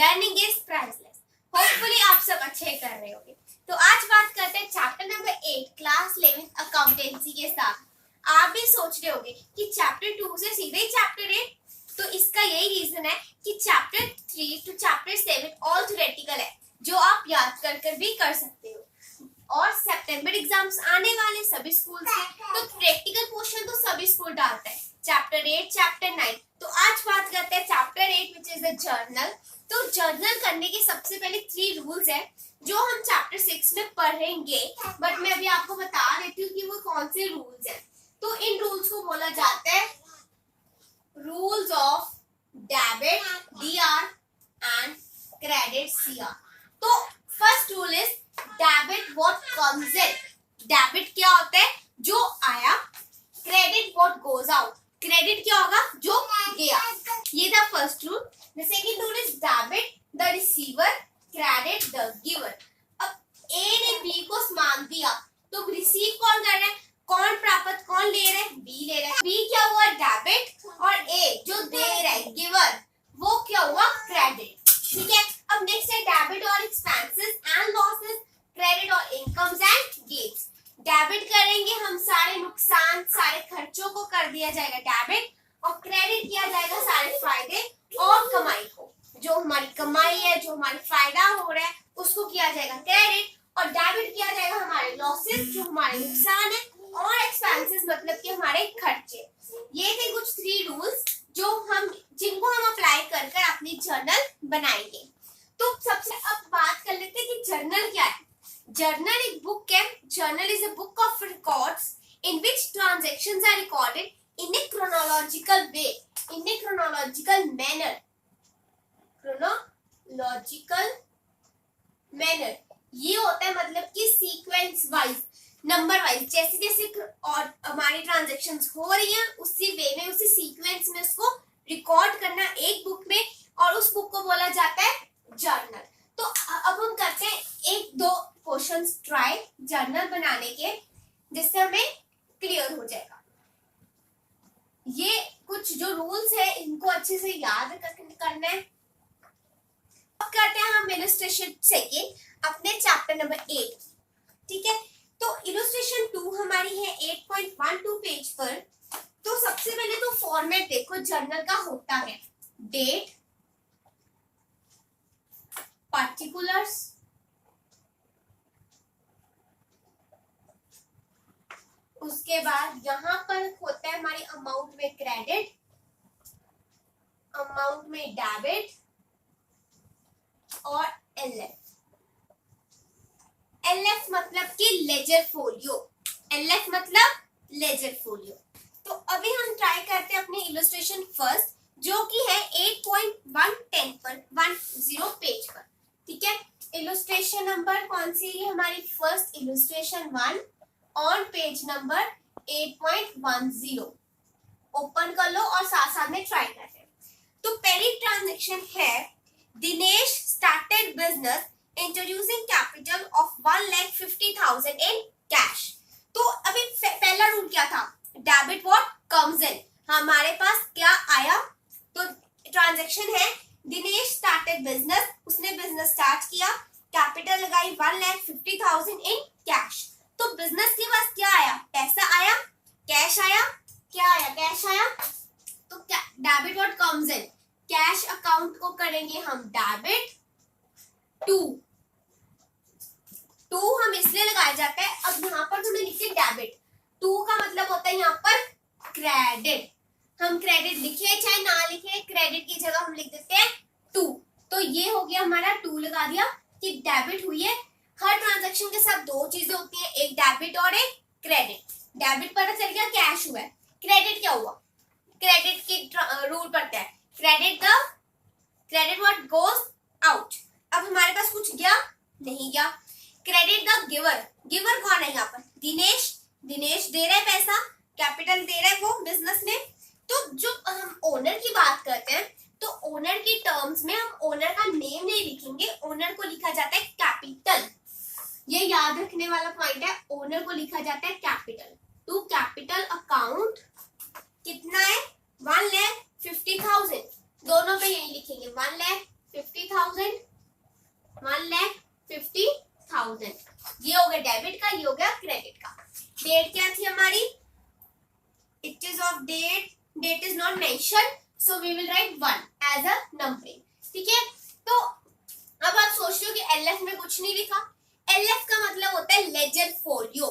Learning is priceless. Hopefully आप सब अच्छे कर रहे होंगे। तो आज बात करते हैं चैप्टर नंबर 8 क्लास 11 अकाउंटेंसी के साथ। आप भी सोच रहे होंगे कि चैप्टर 2 से सीधे ही चैप्टर 8, तो इसका यही रीजन है कि chapter 3 to chapter 7 all theoretical है, जो आप याद कर भी कर सकते हो। और सितंबर एग्जाम्स आने वाले सभी स्कूल्स के, तो प्रैक्टिकल पोर्शन तो सभी स्कूल डालता है, चैप्टर 8, चैप्टर 9। तो आज बात करते हैं chapter 8 which is a journal. तो जर्नल करने के सबसे पहले 3 रूल्स है जो हम चैप्टर 6 में पढ़ेंगे, बट मैं अभी आपको बता देती हूँ कि वो कौन से रूल्स हैं। तो इन रूल्स को बोला जाता है rules of debit DR and credit CR। तो first rule is debit what comes in. Debit क्या होता है? जो आया। Credit what goes out. Credit क्या होगा? जो गया। ये था first rule. The second rule is debit the receiver, credit the giver. अब ए ने बी को सामान दिया, तो रिसीव कौन कर रहा है? कौन प्राप्त, कौन ले रहा है? बी ले रहा है। बी क्या हुआ? डेबिट। और ए जो दे रहा है गिवर, वो क्या हुआ? क्रेडिट। ठीक है। अब नेक्स्ट है डेबिट और एक्सपेंसेस एंड लॉसेस, क्रेडिट और इनकम्स एंड गेन्स। डेबिट करेंगे हम सारे नुकसान, सारे खर्चों को कर दिया जाएगा डेबिट, और क्रेडिट किया जाएगा सारे फायदे और कमाई को। जो हमारी कमाई है, जो हमारी फायदा हो रहा है, उसको किया जाएगा क्रेडिट, और डेबिट किया जाएगा हमारे लॉसेस, जो हमारे नुकसान है, और एक्सपेंसेस मतलब कि हमारे खर्चे। ये थे कुछ 3 रूल्स जिनको हम अप्लाई कर अपनी जर्नल बनाएंगे। तो सबसे अब बात कर लेते हैं कि जर्नल क्या है। जर्नल एक बुक है। Journal is a book of records in which transactions are recorded in a chronological way, in a chronological manner, chronological manner। ये होता है मतलब कि सीक्वेंस वाइज, नंबर वाइज, जैसे जैसे और हमारी ट्रांजैक्शंस हो रही हैं उसी वे में, उसी सीक्वेंस में उसको रिकॉर्ड करना एक बुक में, और उस बुक को बोला जाता है जर्नल। तो अब हम करते हैं 1-2 क्वेश्चंस ट्राई जर्नल बनाने के, जिससे हमें क्लियर हो जाएगा। ये कुछ जो रूल्स है इनको अच्छे से याद करना है। अब करते हैं हम इलस्ट्रेशन सेकंड अपने चैप्टर नंबर 8। ठीक है। तो इलस्ट्रेशन 2 हमारी है 8.12 पेज पर। तो सबसे पहले तो फॉर्मेट देखो जर्नल का होता है डेट, पार्टिकुलर्स, उसके बाद यहां पर होता है हमारी अमाउंट में क्रेडिट, अमाउंट में डेबिट और LF। LF मतलब कि लेजर फोलियो। LF मतलब लेजर फोलियो। तो अभी हम ट्राई करते हैं अपनी इलस्ट्रेशन फर्स्ट, जो कि है 8.110 पर 10 पेज पर। ठीक है। इलस्ट्रेशन नंबर कौन सी है हमारी? First illustration 1 on page number 8.10। Open कर लो और साथ साथ में ट्राई करते हैं। तो पहली ट्रांजैक्शन है Dinesh started business introducing capital of 1,50,000 in cash. तो अभी पहला रूल क्या था? डेबिट व्हाट कम्स इन। हमारे पास क्या आया? तो ट्रांजैक्शन है दिनेश स्टार्टेड बिजनेस, उसने बिजनेस स्टार्ट किया, कैपिटल लगाई 1,50,000 इन कैश। तो बिजनेस के पास क्या आया? पैसा आया, कैश आया। क्या आया? कैश आया। तो debit what comes in. Cash account को करेंगे हम डेबिट। 2 हम इसलिए लगाया जाता है, अब यहाँ पर तुमने लिखे डेबिट, 2 का मतलब होता है यहाँ पर क्रेडिट। हम क्रेडिट लिखे चाहे ना लिखे, क्रेडिट की जगह हम लिख देते हैं 2। तो ये हो गया हमारा 2 लगा दिया कि डेबिट हुई है। हर ट्रांजैक्शन के साथ 2 चीजें होती हैं, एक डेबिट और एक क्रेडिट। डेबिट पता चल गया कैश हुआ है, क्रेडिट क्या हुआ? क्रेडिट की रूल पड़ता है क्रेडिट व्हाट गोज आउट। अब हमारे पास कुछ गया? नहीं गया। Credit the giver. गिवर कौन है यहाँ पर? दिनेश। दिनेश दे रहा है पैसा, कैपिटल दे रहा है वो बिजनेस ने। तो जो हम ओनर की बात करते हैं, तो ओनर की टर्म्स में हम ओनर का नेम नहीं लिखेंगे, ओनर को लिखा जाता है कैपिटल। ये याद रखने वाला पॉइंट है, ओनर को लिखा जाता है कैपिटल। टू कैपिटल अकाउंट कितना है? 1,50,000। दोनों पे यही लिखेंगे 1,50,000 गया डेबिट का, ये हो गया क्रेडिट का। डेट क्या थी हमारी, it is of date is not mention, so we will write 1 as a numbering. ठीक है, तो अब आप सोच रहे हो कि एलएफ में कुछ नहीं लिखा। एलएफ का मतलब होता है लेजर फोलियो।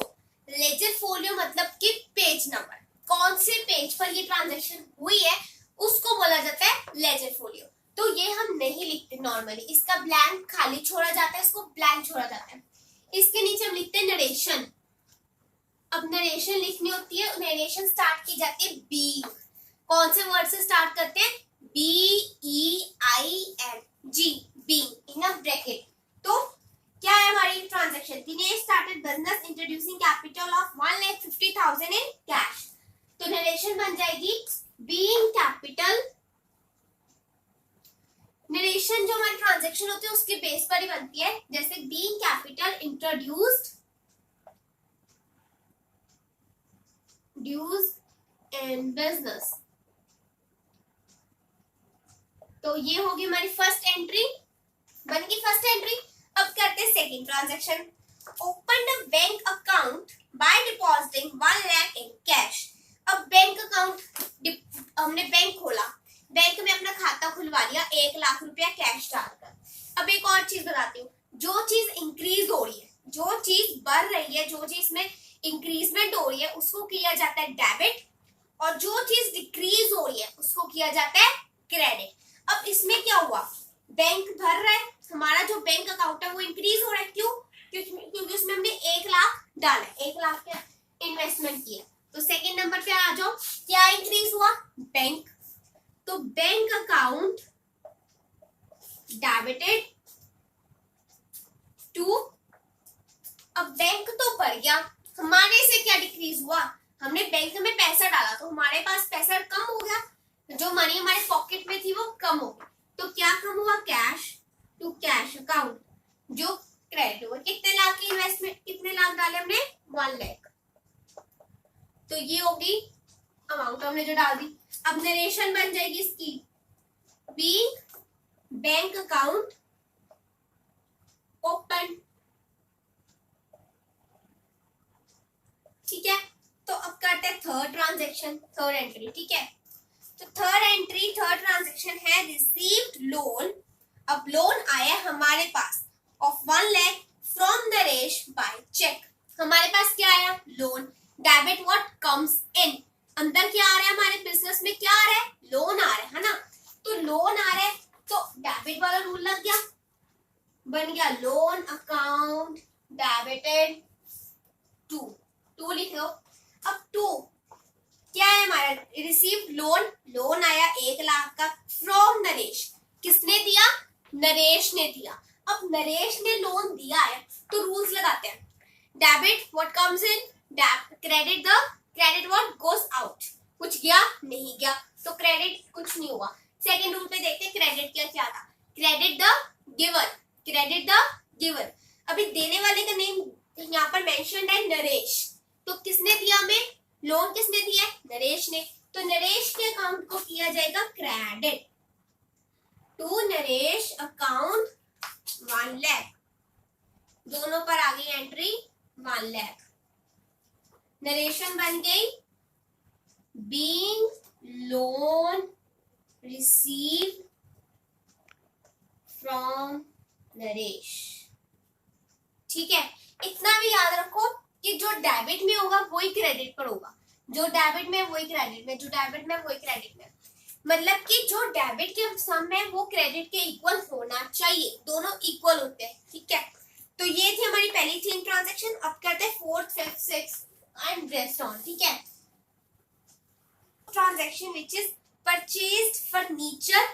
लेजर फोलियो मतलब कि पेज नंबर, कौन से पेज पर ये ट्रांजैक्शन हुई है उसको बोला जाता है लेजर फोलियो। तो ये हम नहीं लिखते नॉर्मली, इसका ब्लैंक खाली छोड़ा जाता है, इसको ब्लैंक छोड़ा जाता है। इसके नीचे हम लिखते हैं नरेशन। अब नरेशन लिखनी होती है, नरेशन स्टार्ट की जाती है बी, कौन से वर्ड से स्टार्ट करते हैं, BEING, being in a bracket. तो क्या है हमारी transaction, Dinesh started business introducing capital of 1,50,000 in cash. तो नरेशन बन जाएगी बीइंग कैपिटल। नरेशन जो हमारी ट्रांजैक्शन होती है उसके बेस पर ही बनती है, जैसे being capital introduced in business. तो ये होगी हमारी फर्स्ट एंट्री, बन गई फर्स्ट एंट्री। अब करते हैं second transaction. Open the bank account by depositing 1 lakh in cash. अब बैंक अकाउंट, हमने बैंक खोला, बैंक में अपना खाता खुलवा लिया 1 लाख रुपया कैश डालकर। अब एक और चीज बताती हूँ, जो चीज इंक्रीज हो रही है, जो चीज बढ़ रही है, जो चीज में इंक्रीजमेंट हो रही है उसको किया जाता है डेबिट, और जो चीज डिक्रीज हो रही है उसको किया जाता है क्रेडिट। अब इसमें क्या हुआ, बैंक भर रहा है, हमारा जो बैंक अकाउंट है वो इंक्रीज हो रहा है, क्यों, क्योंकि उसमें हमने 1 लाख डाला, 1 लाख का इन्वेस्टमेंट किया। तो सेकंड नंबर पे आ जाओ, क्या इंक्रीज हुआ, बैंक। तो बैंक अकाउंट डेबिटेड टू, अब बैंक तो बढ़ गया, हमारे से क्या डिक्रीज हुआ, हमने बैंक में पैसा डाला तो हमारे पास पैसा कम हो गया, जो मनी हमारे पॉकेट में थी वो कम हो गई। तो क्या कम हुआ, कैश टू कैश अकाउंट, जो क्रेडिट हुआ। कितने लाख की इन्वेस्टमेंट, कितने लाख डाले हमने, 1 लाख। तो ये होगी अमाउंट हमने जो डाल दी। अब नरेशन बन जाएगी इसकी, बीइंग बैंक अकाउंट ओपन। ठीक है, तो अब करते हैं थर्ड ट्रांजैक्शन, थर्ड एंट्री। ठीक है, तो थर्ड एंट्री, थर्ड ट्रांजैक्शन है रिसीव्ड लोन। अब लोन आया हमारे पास of 1 lakh from Naresh by cheque. हमारे पास क्या आया, loan. Debit what comes in, अंदर क्या आ रहा है, हमारे बिजनेस में क्या आ रहा है, लोन आ रहा है ना। तो लोन आ रहा है तो डेबिट वाला रूल लग गया, बन गया लोन अकाउंट डेबिटेड टू लिख लो। अब टू क्या है हमारा, रिसीव्ड लोन, लोन आया 1 लाख का फ्रॉम नरेश, किसने दिया, नरेश ने दिया। अब नरेश ने लोन दिया है तो रूल्स लगाते हैं, debit what comes in, credit what goes out, कुछ गया नहीं गया, तो क्रेडिट कुछ नहीं हुआ। सेकंड रूल पे देखते हैं क्रेडिट क्या था, credit the giver, credit the giver. अभी देने वाले का नेम यहाँ पर मेंशन्ड है नरेश, तो किसने दिया हमें लोन, किसने दिया, नरेश ने। तो नरेश के अकाउंट को किया जाएगा credit to Naresh account 1 lakh, दोनों पर आ गई एंट्री 1 लाख। नरेशन बन गई being loan received from Naresh. ठीक है, इतना भी याद रखो कि जो डेबिट में होगा वही क्रेडिट पर होगा, जो डेबिट में वही क्रेडिट में, जो डेबिट में वही क्रेडिट में, मतलब कि जो डेबिट के सम है वो क्रेडिट के इक्वल होना चाहिए, दोनों इक्वल होते हैं। ठीक है, तो ये थी हमारी पहली 3 ट्रांजैक्शन। अब करते हैं 4th 5th 6th and rest on. ठीक है, transaction which is purchased furniture,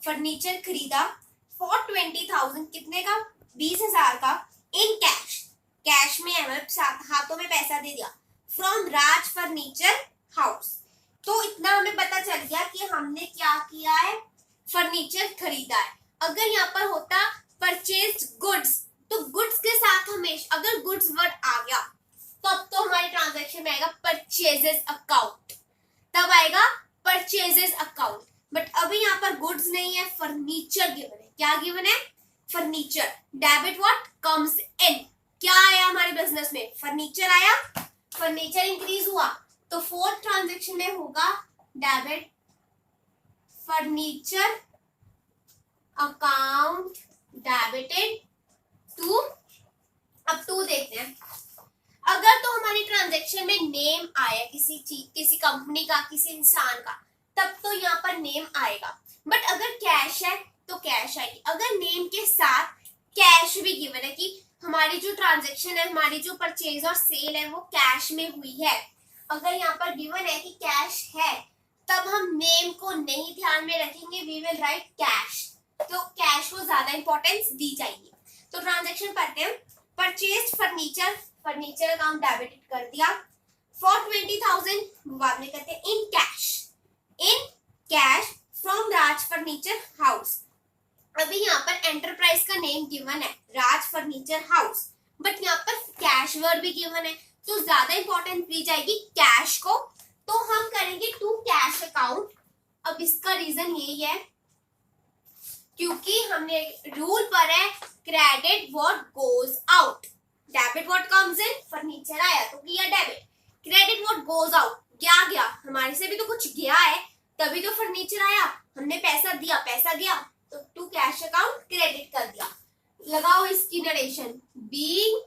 furniture खरीदा फॉर 20,000, कितने का, 20,000 का, इन कैश, कैश में हाथों में पैसा दे दिया, फ्रॉम राज फर्नीचर हाउस। तो इतना हमें पता चल गया कि हमने क्या किया है, फर्नीचर खरीदा है। अगर यहाँ पर होता परचेज्ड गुड्स, तो गुड्स के साथ हमेशा अगर गुड्स वर्ड आ गया तब तो हमारी ट्रांजैक्शन में आएगा परचेजेस अकाउंट, तब आएगा परचेजेस अकाउंट। बट अभी यहाँ पर गुड्स नहीं है, फर्नीचर गिवन है। क्या गिवन है, furniture. Debit what comes in, क्या आया हमारे बिजनेस में, फर्नीचर आया, फर्नीचर इंक्रीज हुआ, तो फोर्थ ट्रांजेक्शन में होगा debit furniture account debited to. अब टू देखते हैं, अगर तो हमारी ट्रांजेक्शन में नेम आया किसी चीज, किसी कंपनी का, किसी इंसान का, तब तो यहाँ पर नेम आएगा। बट अगर कैश है तो कैश आएगी। अगर नेम के साथ कैश भी गिवन है कि हमारी जो ट्रांजेक्शन है, हमारी जो परचेज और सेल है वो कैश में हुई है, अगर यहाँ पर गिवन है कि कैश है, तब हम नेम को नहीं ध्यान में रखेंगे, वी विल राइट कैश। तो कैश को ज्यादा इंपॉर्टेंस दी जाएगी। तो ट्रांजेक्शन पढ़ते हैं। Purchase furniture, furniture account debited कर दिया फॉर 20,000, बाद में कहते हैं in cash from Raj furniture house. अभी यहाँ पर एंटरप्राइज का नेम गिवन है राज फर्नीचर हाउस, बट यहाँ पर कैश वर्ड भी गिवन है, तो ज्यादा इंपॉर्टेंस दी जाएगी कैश को। तो हम करेंगे टू कैश अकाउंट। अब इसका रीजन यही है क्योंकि हमने रूल पर है credit what goes out, debit what comes in. Furniture आया तो किया debit, credit what goes out, गया हमारे से भी तो कुछ गया है, तभी तो फर्नीचर आया, हमने पैसा दिया, पैसा गया, तो टू कैश अकाउंट क्रेडिट कर दिया। लगाओ इसकी नरेशन, बीइंग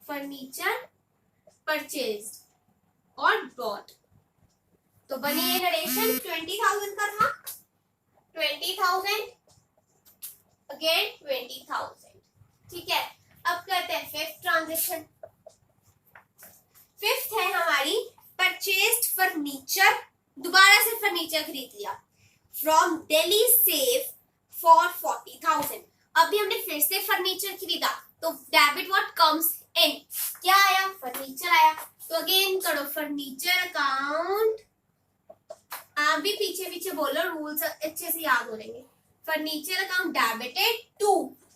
फर्नीचर परचेज्ड और बॉट, तो बनी ये नरेशन 20,000 का था, 20,000 अगेन 20,000, ठीक है। अब करते हैं फिफ्थ ट्रांजेक्शन। फिफ्थ है हमारी परचेज्ड फर्नीचर, दोबारा से फर्नीचर खरीद लिया फ्रॉम दिल्ली सेफ फॉर 40,000। अभी हमने फिर से फर्नीचर खरीदा, तो डेबिट व्हाट कम्स इन, क्या आया, फर्नीचर आया, तो अगेन करो फर्नीचर अकाउंट। आप भी पीछे पीछे बोलो, रूल्स अच्छे से याद हो जाएंगे। फर्नीचर अकाउंट डेबिटेड टू,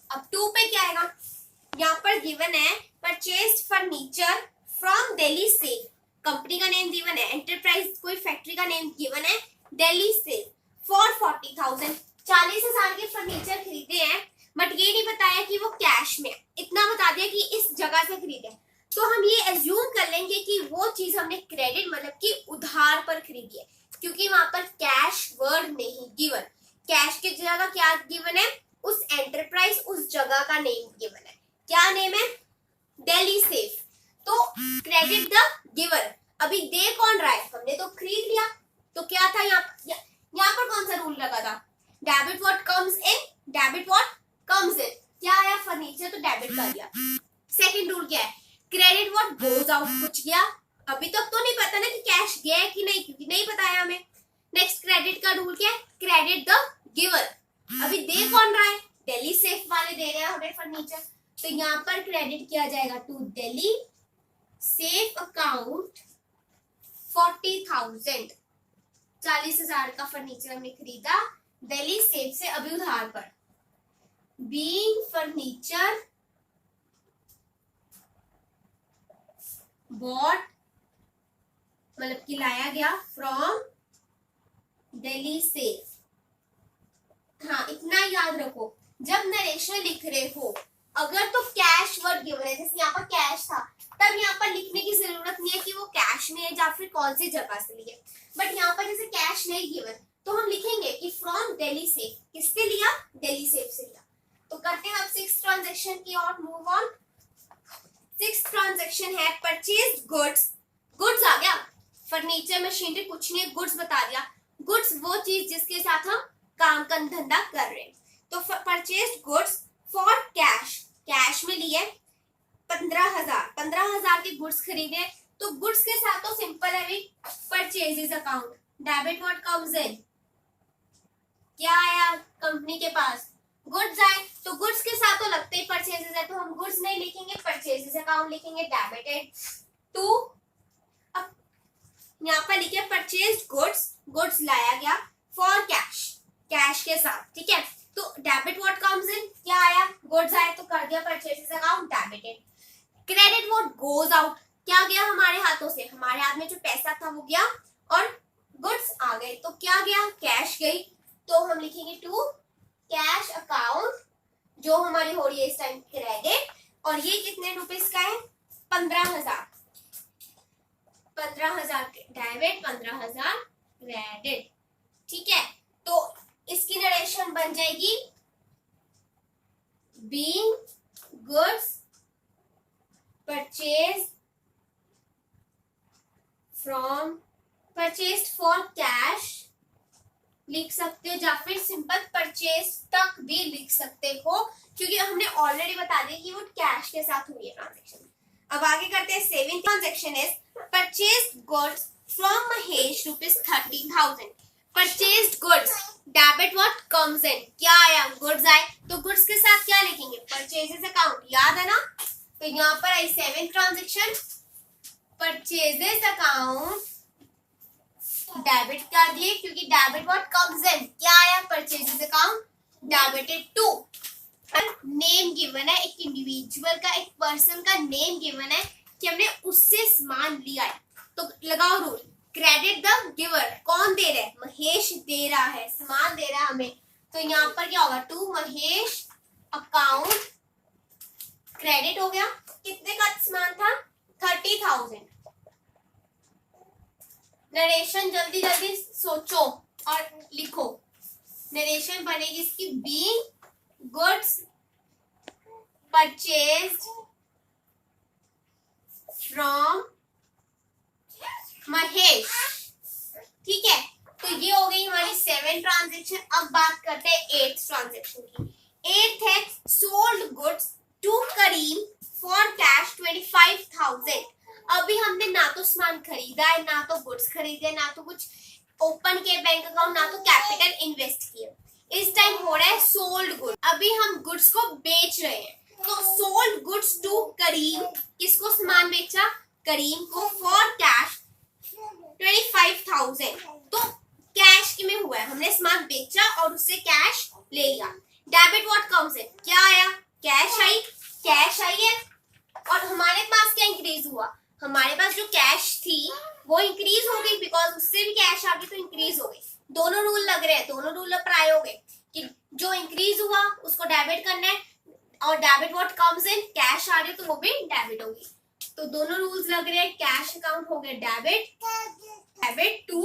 अब टू पे क्या आएगा, यहाँ पर गिवन है purchased furniture from Delhi safe, company का नेम गिवन है, एंटरप्राइज कोई फैक्ट्री का नेम गिवन है, दिल्ली सेफ फॉर 40,000, 40,000 के फर्नीचर खरीदे हैं, बट ये नहीं बताया कि वो कैश में, इतना बता दिया कि इस जगह से खरीदे। तो हम ये एज्यूम कर लेंगे कि वो चीज हमने क्रेडिट मतलब कि उधार पर खरीदी है, क्योंकि वहां पर कैश वर्ड नहीं गिवन। कैश की जगह क्या गिवन है, उस एंटरप्राइज, उस जगह का नेम गिवन है, क्या नेम है, दिल्ली सेफ। तो क्रेडिट द गिवर, अभी दे कौन रहा है, हमने तो खरीद लिया, तो क्या था यहाँ पर कौन सा रूल लगा था, debit what comes in, debit what comes in, क्या आया फर्नीचर, तो डेबिट कर दिया। सेकंड रूल क्या है, क्रेडिट व्हाट गोज आउट, कुछ गया, अभी तक तो नहीं पता ना कि कैश गया है कि नहीं, क्योंकि नहीं बताया हमें। नेक्स्ट क्रेडिट का रूल क्या है, क्रेडिट द गिवर, अभी दे कौन रहा है, दिल्ली सेफ वाले दे रहे हैं हमें फर्नीचर, तो यहाँ पर क्रेडिट किया जाएगा टू दिल्ली सेफ अकाउंट 40,000, 40,000 का फर्नीचर हमने खरीदा दिल्ली सेफ से अभी उधार पर। बीइंग फर्नीचर बॉट मतलब कि लाया गया फ्रॉम दिल्ली सेफ। हाँ, इतना याद रखो, जब नरेशन लिख रहे हो, अगर तो कैश वर्ड गिवन है, जैसे यहाँ पर कैश था, तब यहाँ पर लिखने की जरूरत नहीं है कि वो कैश में है या फिर कौन सी जगह से लिए, बट यहाँ पर जैसे कैश नहीं गिवन, तो हम लिखेंगे कि फ्रॉम दिल्ली सेफ, किससे लिया, दिल्ली सेफ से लिया। तो करते हैं अब सिक्स ट्रांजेक्शन की और मूव ऑन। सिक्स ट्रांजेक्शन है परचेज गुड्स, गुड्स आ गया, फर्नीचर मशीनरी कुछ नहीं, गुड्स बता दिया, गुड्स वो चीज जिसके साथ हम काम का धंधा कर रहे हैं। तो purchase goods for cash, cash में लिए 15,000 के गुड्स खरीदे, तो गुड्स के साथ तो सिंपल है भी purchases account, debit what comes in, क्या आया कंपनी के पास, गुड्स आए, तो गुड्स के साथ तो लगते ही परचेजेस है, तो हम गुड्स नहीं लिखेंगे, परचेजेस अकाउंट लिखेंगे, डेबिटेड टू। अब यहाँ पर लिखे परचेज गुड्स, गुड्स लाया गया फॉर कैश, कैश के साथ, ठीक है। तो डेबिट व्हाट कम्स इन, क्या आया, गुड्स आए, तो कर दिया purchases account debited. Credit what goes out, क्या गया हमारे हाथों से, हमारे हाथ में जो पैसा था वो गया, और गुड्स आ गए तो क्या गया, कैश गई, तो हम लिखेंगे टू कैश अकाउंट जो हमारी हो रही है इस टाइम क्रेडिट, और ये कितने रुपीस का है, 15,000, 15,000 डेबिट, 15,000 क्रेडिट। ठीक है, तो इसकी नरेशन बन जाएगी being goods purchased for cash लिख सकते हो, या फिर सिंपल परचेज तक भी लिख सकते हो, क्योंकि हमने ऑलरेडी बता दिया कि वो कैश के साथ हुई है ट्रांजैक्शन। अब आगे करते हैं। Saving transaction is purchased goods from Mahesh ₹13,000। Purchased goods, debit what comes in, क्या आया, गुड्स आए, तो गुड्स के साथ क्या लिखेंगे, परचेजेस अकाउंट, याद है ना। तो यहाँ पर I seventh transaction, purchases account debit कर दिए, क्योंकि डेबिट व्हाट कम्स इन, क्या आया, purchases account debited to. Name given है, एक इंडिविजुअल का, एक पर्सन का नेम गिवन है कि हमने उससे सामान लिया है, तो लगाओ रूल, क्रेडिट द गिवर, कौन दे रहा है, महेश दे रहा है, सामान दे रहा है हमें, तो यहाँ पर क्या होगा, टू महेश अकाउंट क्रेडिट हो गया। कितने का सामान था, 30,000। नरेशन जल्दी जल्दी सोचो और लिखो, नरेशन बनेगी इसकी, being goods purchased from Mahesh. ठीक है, तो ये हो गई हमारी 7 ट्रांजेक्शन। अब बात करते हैं 8th ट्रांजेक्शन की। 8th है sold goods to Karim for cash 25,000। अभी हमने ना तो सामान खरीदा है, ना तो गुड्स खरीदे, ना तो कुछ ओपन किए बैंक अकाउंट, ना तो कैपिटल इन्वेस्ट किए। इस टाइम हो रहा है सोल्ड गुड, अभी हम गुड्स को बेच रहे हैं, तो सोल्ड गुड्स टू करीम, किसको सामान बेचा, करीम को, फॉर कैश 25,000। तो कैश में हुआ है, हमने सामान बेचा और उससे कैश ले लिया। डेबिट व्हाट कम्स इन, क्या आया, कैश आई, कैश आई है, और हमारे पास क्या इंक्रीज हुआ, हमारे पास जो कैश थी वो इंक्रीज हो गई, बिकॉज उससे भी कैश आ गई तो इंक्रीज हो गई। दोनों रूल लग रहे हैं, दोनों रूल अप्लाई हो गए कि जो इंक्रीज हुआ उसको डेबिट करना है, और debit what comes in, cash आ रही है तो वो भी डेबिट होगी। तो दोनों रूल्स लग रहे हैं, कैश अकाउंट हो गया डेबिट टू।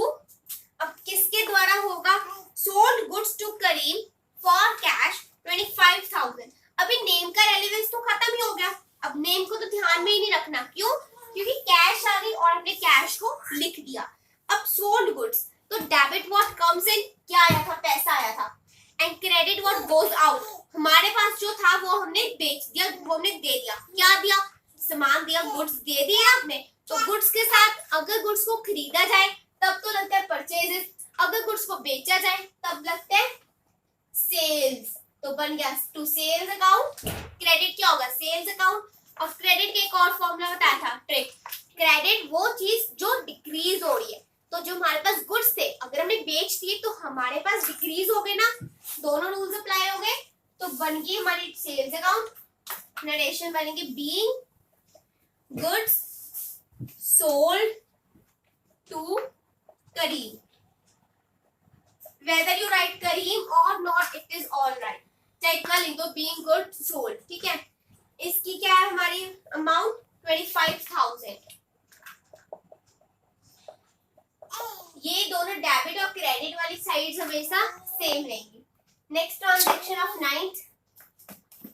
अब किसके द्वारा होगा, sold goods to Karim for cash 25,000। अभी नेम का रेलेवेंस तो खत्म ही हो गया, अब नेम को तो ध्यान में ही नहीं रखना, क्यों, क्योंकि कैश आ गई और हमने कैश को लिख दिया। अब सोल्ड गुड्स, तो डेबिट व्हाट कम्स इन, क्या आया था, पैसा आया था, and credit what goes out, हमारे पास जो था वो हमने बेच दिया, वो हमने दे दिया, क्या दिया, सामान दिया, गुड्स दे दिए आपने। तो गुड्स के साथ अगर गुड्स को खरीदा जाए तब तो लगता है परचेजेस, अगर गुड्स को बेचा जाए तब लगता है सेल्स। तो बन गया टू सेल्स अकाउंट, क्रेडिट क्या होगा, सेल्स अकाउंट। और क्रेडिट के एक और फॉर्मूला बताया था, ट्रिक, क्रेडिट वो चीज जो डिक्रीज हो रही है, तो जो हमारे पास गुड्स थे अगर हमने बेच दिए तो हमारे पास डिक्रीज हो गए ना, दोनों रूल्स अप्लाई हो गए, तो बन गई हमारी सेल्स अकाउंट। नरेशन बनेगी being goods sold to Karim, whether you write Kareem or not, it is all right, चाहे इतना लिख दो, being good sold। ठीक है, इसकी क्या है हमारी अमाउंट 25,000। ये दोनों डेबिट और क्रेडिट वाली साइड्स हमेशा सेम रहेंगी। Next transaction of 9th,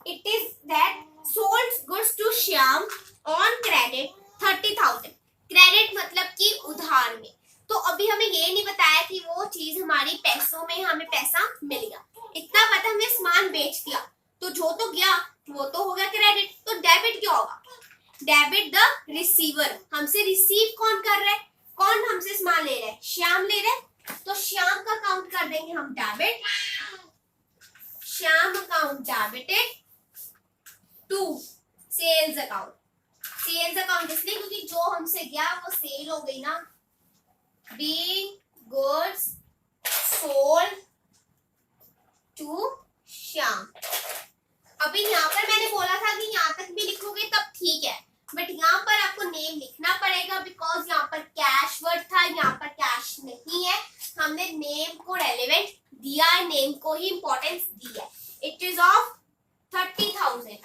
it is that sold goods to Shyam on credit 30,000। Credit मतलब कि उधार में, तो अभी हमें ये नहीं बताया कि वो चीज हमारी पैसों में हमें पैसा मिल गया, इतना पता हमने सामान बेच दिया, तो जो तो गया वो तो हो गया क्रेडिट। तो डेबिट क्या होगा, डेबिट द रिसीवर, हमसे रिसीव कौन कर रहा है, कौन हमसे सामान ले रहा है, श्याम ले रहा है, तो श्याम का काउंट कर देंगे हम debit, Shyam account debited to sales account. Sales account इसलिए क्योंकि जो हमसे गया वो सेल हो गई ना, being goods sold to Shyam. अभी यहाँ पर मैंने बोला था कि यहाँ तक भी लिखोगे तब ठीक है, बट यहाँ पर आपको नेम लिखना पड़ेगा, बिकॉज यहाँ पर कैश वर्ड था, यहाँ पर कैश नहीं है, को ही इंपॉर्टेंस दी है। It is of 30,000।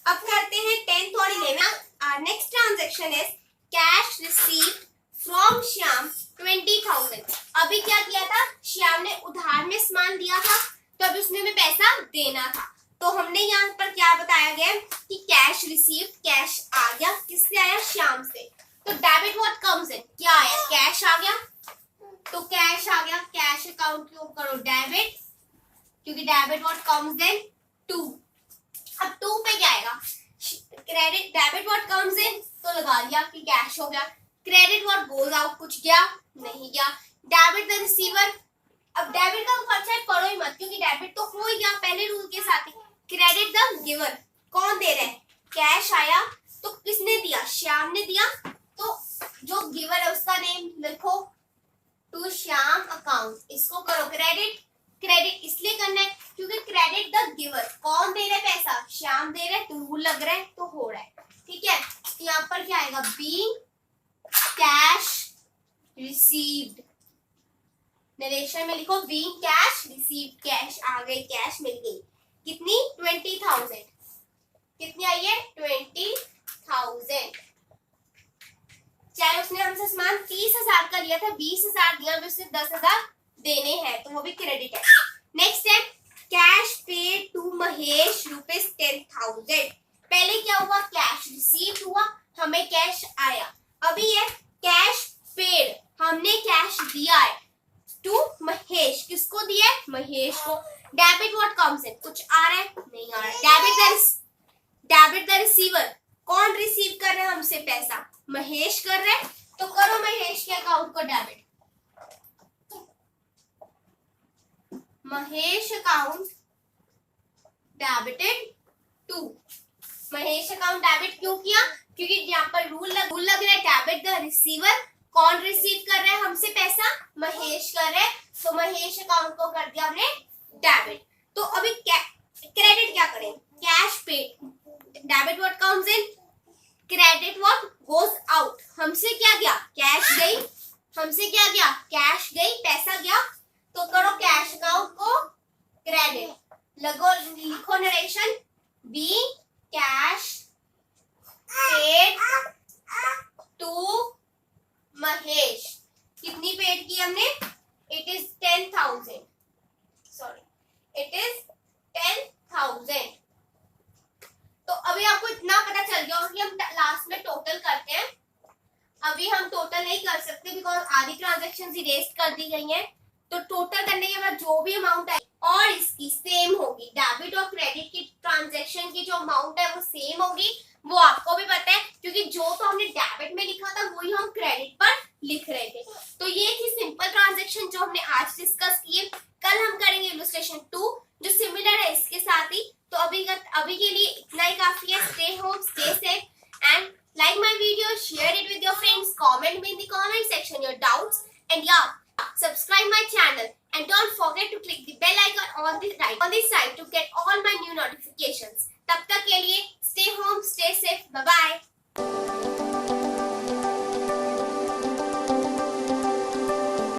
अब करते हैं 10th और 11th। Next transaction is cash received from Shyam 20,000। अभी क्या किया था, श्याम ने उधार में सामान दिया था, तो अभी उसने हमें पैसा देना था। तो हमने यहाँ पर क्या बताया गया कि कैश रिसीव्ड, कैश आ गया, किससे आया, श्याम से। तो डेबिट व्हाट कम्स इन, क्या आया, कैश आ गया, तो कैश आ गया, कैश अकाउंट को करो डेबिट, क्योंकि डेबिट व्हाट कम्स इन 2। अब 2 पे क्या आएगा, क्रेडिट, डेबिट व्हाट कम्स इन, तो लगा लिया कि कैश हो गया। क्रेडिट व्हाट गोज आउट, कुछ गया नहीं गया। डेबिट द रिसीवर, अब डेबिट का खर्चा है पढ़ो ही मत, क्योंकि डेबिट तो हो ही गया पहले रूल के साथ ही। क्रेडिट द गिवर, कौन दे रहा है, कैश आया, तो किसने दिया, श्याम ने दिया, तो जो गिवर है उसका नेम लिखो, टू श्याम अकाउंट, इसको करो क्रेडिट। क्रेडिट इसलिए करना है क्योंकि क्रेडिट द गिवर, कौन दे रहा है पैसा, श्याम दे रहा है, तो रूल लग रहा है तो हो रहा है, ठीक है। यहाँ पर क्या आएगा, बी कैश रिसीव्ड, नरेशन में लिखो बी कैश रिसीव्ड, कैश आ गई, कैश मिल गई, कितनी, 20,000। कितनी आई है, 20,000। चाहे उसने हमसे सामान 30,000 का लिया था, 20,000 दिया, अभी उसने 10,000 देने हैं, तो वो भी क्रेडिट है। नेक्स्ट है कैश पेड टू महेश ₹10,000। पहले क्या हुआ, कैश रिसीव हुआ, हमें कैश आया। अभी है कैश पेड, हमने कैश दिया है टू महेश, किसको दिया है, महेश को। डेबिट व्हाट कम्स इन, कुछ आ रहा है, नहीं आ रहा है। डेबिट द रिसीवर, कौन रिसीव कर रहा है हमसे पैसा, महेश कर रहा है, तो करो महेश के अकाउंट को debit. Mahesh account debited to, Mahesh account debit क्यों किया, क्योंकि यहाँ पर रूल लग रहा है डेबिट द रिसीवर, कौन रिसीव कर रहा है हमसे पैसा, महेश कर रहा है, तो महेश अकाउंट को कर दिया हमने डेबिट। तो अभी क्रेडिट क्या करें, cash paid, debit what comes in, credit what goes out, हमसे क्या गया, कैश गई, हमसे क्या गया, कैश गई, पैसा गया, तो करो कैश अकाउंट को क्रेडिट, लगो लिखो narration, be cash paid to Mahesh, कितनी पेड की हमने, it is 10,000, sorry it is 10,000। तो अभी आपको इतना पता चल गया कि हम लास्ट में टोटल करते हैं। अभी हम टोटल नहीं कर सकते बिकॉज आधी ट्रांजेक्शन इरेज कर दी गई हैं, तो टोटल करने के बाद जो भी अमाउंट आई और इसकी सेम होगी, डेबिट और क्रेडिट की ट्रांजैक्शन की जो अमाउंट है वो सेम होगी,